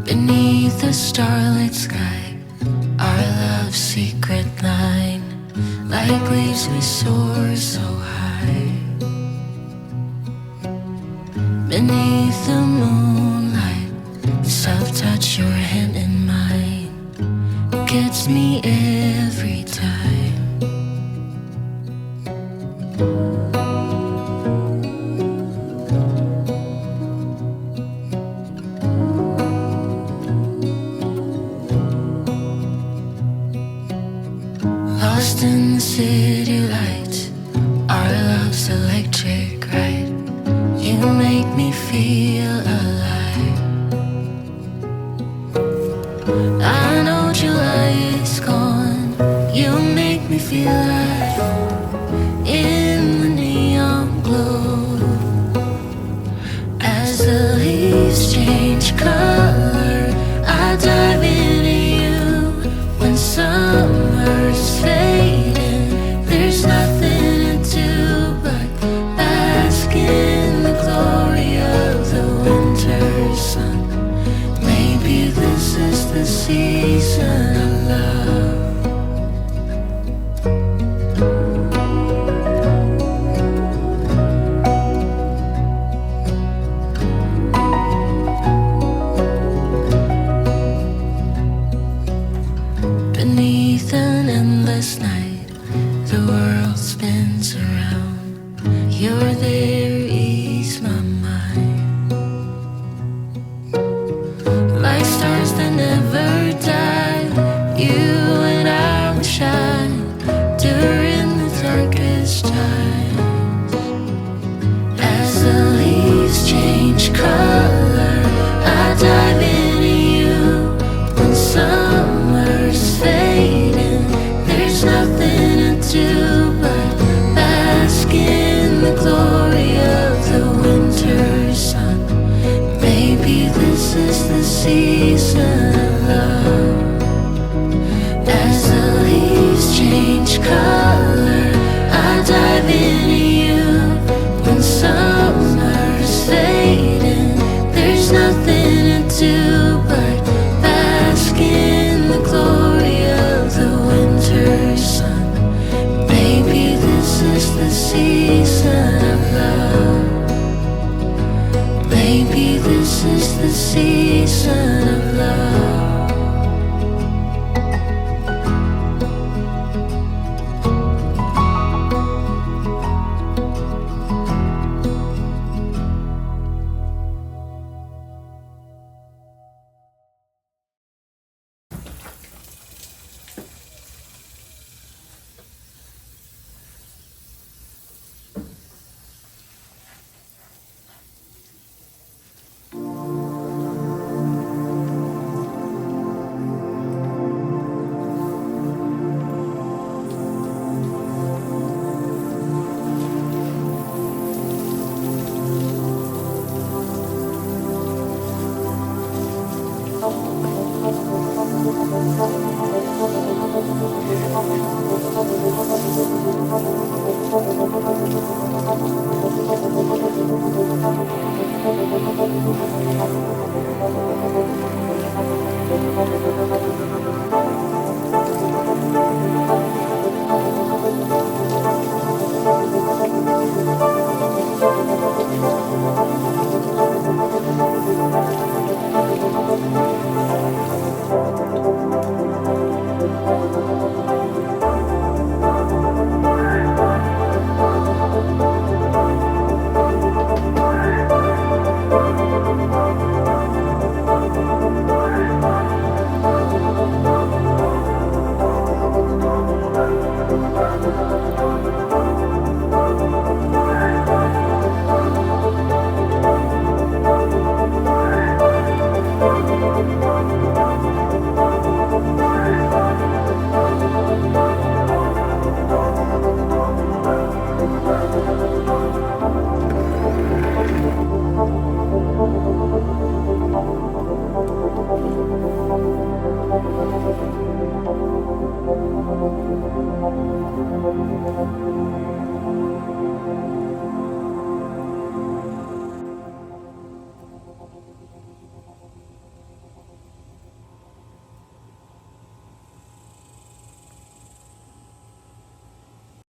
Beneath the starlit sky, our love's secret line, like leaves we soar so high. Beneath the moonlight, the soft touch your hand in mine gets me every time. Lost in the city lights, electric right. You make me feel alive. I know July is gone. You make me feel alive in the neon glow. As the leaves change color, I dive into you. When summer's fading, there's nothing to do but bask in the glory of the winter sun. Maybe this is the season of love. Beneath an endless night, the world spins around. You're there, ease my mind. Like stars that never die, you and I will shine during the darkest times. As the leaves change color,